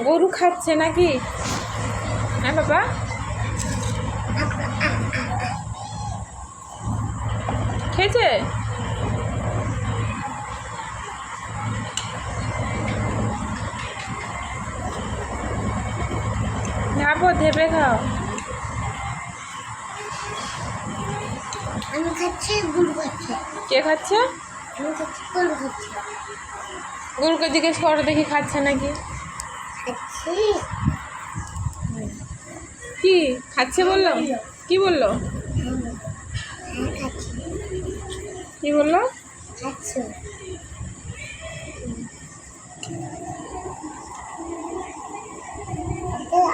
গরু খাচ্ছে নাকি? হ্যাঁ বাবা, খেয়েছে? খাবো, ধেবে খাও। আমি খাচ্ছি, গরু খাচ্ছে। কে খাচ্ছে? আমি খাচ্ছি, গরু খাচ্ছে। গরুকে জিজ্ঞেস করো দেখি খাচ্ছে নাকি। খাচ্ছি। কি খাচ্ছে বললো? কি বললো? হ্যাঁ খাচ্ছি। কি বললো? খাচ্ছি।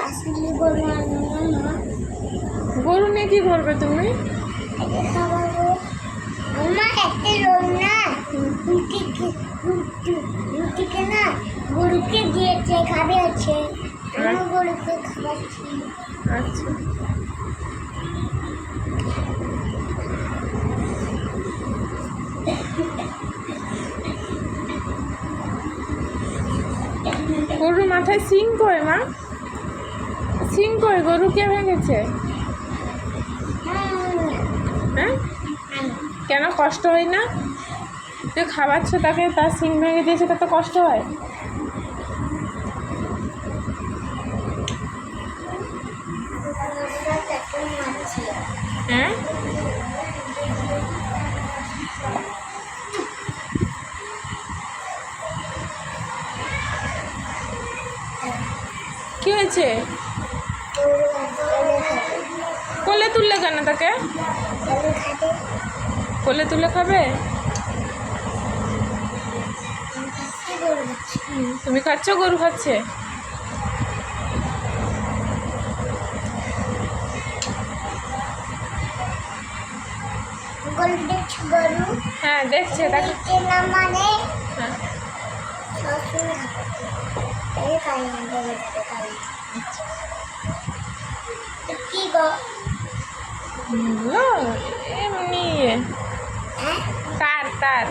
আসলে গরু আনবো না। গরু নিয়ে কি করবে তুমি? খাবো। আমার একটা রোল না, রুটিকে না গরুকে দিয়েছে, খাবে আছে। আমি গরুকে খাওয়াচ্ছি। আচ্ছা, গরুর মাথায় সিং কয় মা? সিং কয়? গরু কে ভেঙেছে? হ্যাঁ, কেন কষ্ট হয় না? তুই খাওয়াচ্ছ তাকে, তার সিং ভেঙে দিয়েছে, তাতে কষ্ট হয়? হ্যাঁ, কি হয়েছে? কোলে তুললে কেন তাকে? কোলে তুলে খাবে? তুমি খাচ্ছ, গরু খাচ্ছে? হ্যাঁ দেখছে, তাকে মানে হ্যাঁ। কি গো? এমনি তার তার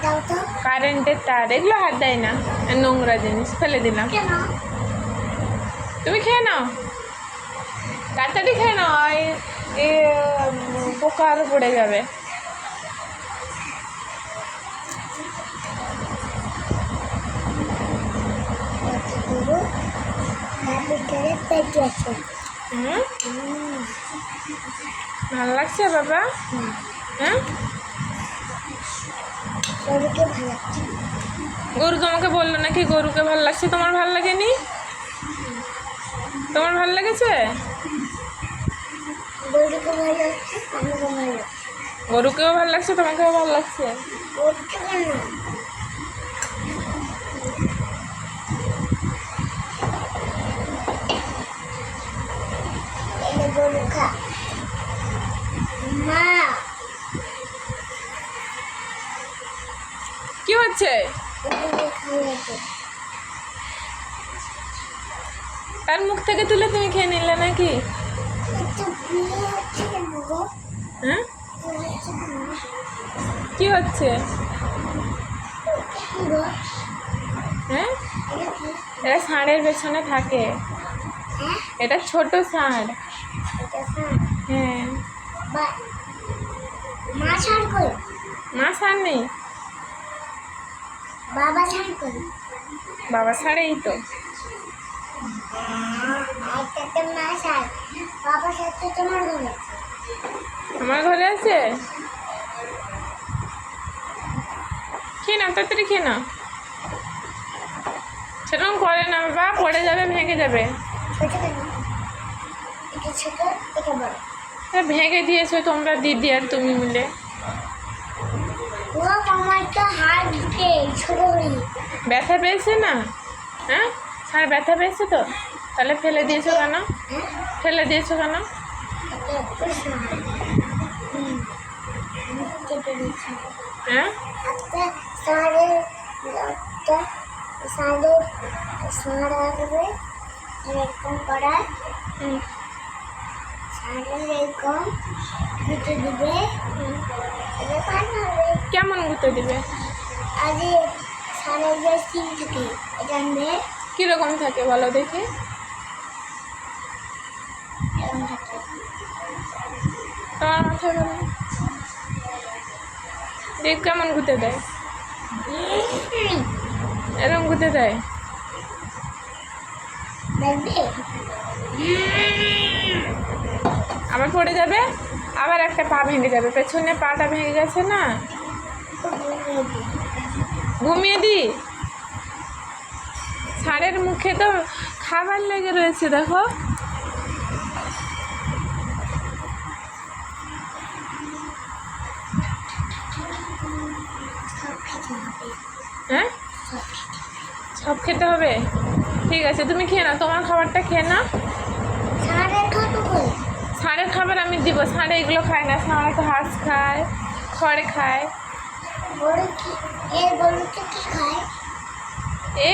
দাও তো। কারেন্টের তার, এগুলো হাত দেয় না, নোংরা জিনিস ফেলে দিলাম। কেন? তুমি খেয়ে নাও, তাড়াতাড়ি খেয়ে নাও, এই পোকা আরো পড়ে যাবে। ভালো লাগছে বাবা? হ্যাঁ, গরু তোমাকে বললো নাকি গরুকে ভালো লাগছে? তোমার ভালো লাগেনি? তোমার ভালো লেগেছে? গরুকেও ভালো লাগছে, তোমাকেও ভালো লাগছে? কি হচ্ছে? তার মুখ থেকে তুলে তুমি খেয়ে নিলে নাকি? হ্যাঁ, কি হচ্ছে? হ্যাঁ, এটা ষাঁড়ের পেছনে থাকে, এটা ছোট ষাঁড়। হ্যাঁ, মা ষাঁড় নেই, বাবা ষাঁড়েই তো। আমার ঘরে আছে, খেয়ে নাও, তাড়াতাড়ি খেয়ে নাও। সেরকম করে না বাবা, পড়ে যাবে, ভেঙে যাবে। ভেঙে দিয়েছো তোমরা, দিদি আর তুমি মিলে। ব্যথা পেয়েছে না? হ্যাঁ, আর ব্যথা পেয়েছে তো, তাহলে ফেলে দিয়েছো কেন? ফেলে দিয়েছো কেন? হ্যাঁ, এরকম করায় এরকম গুঁতে দিবে। কেমন গুঁতে দিবে? আগে সারের যে সিং থাকে এটা আনবে কীরকম থাকে বলো দেখি? এরকম থাকে। তোমার মাথায় বলো দেখ কেমন ঘুরতে দেয়, এরকম ঘুরতে দেয়। দেখবে আবার পড়ে যাবে, আবার একটা পা ভেঙে যাবে, পেছনে পাটা ভেঙে গেছে না। ঘুমিয়ে দি। ষাঁড়ের মুখে তো খাবার লেগে রয়েছে দেখো। সব খেতে হবে হ্যাঁ, সব খেতে হবে। ঠিক আছে, তুমি খেয়ে নাও, তোমার খাবারটা খেয়ে নাও। সারের খাবো কই? ষাঁড়ের খাবার আমি দিব, ষাঁড়ে এগুলো খায় না, ষাঁড় ঘাস খায়, খড় খায়। গরু কি গরুটা কি খায়?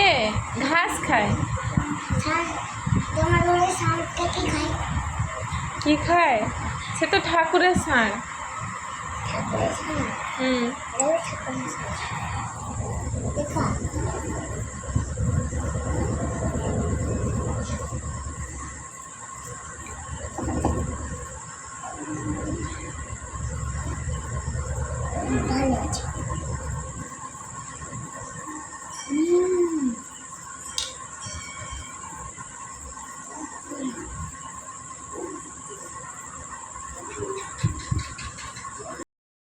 এ ঘাস খায়। ষাঁড় তোমার ঘরে ষাঁড়টা কি খায়? কি খায়? সে তো ঠাকুরের ষাঁড়। ঠাকুরের ষাঁড়। হুম। ঠাকুরের ষাঁড়। দেখা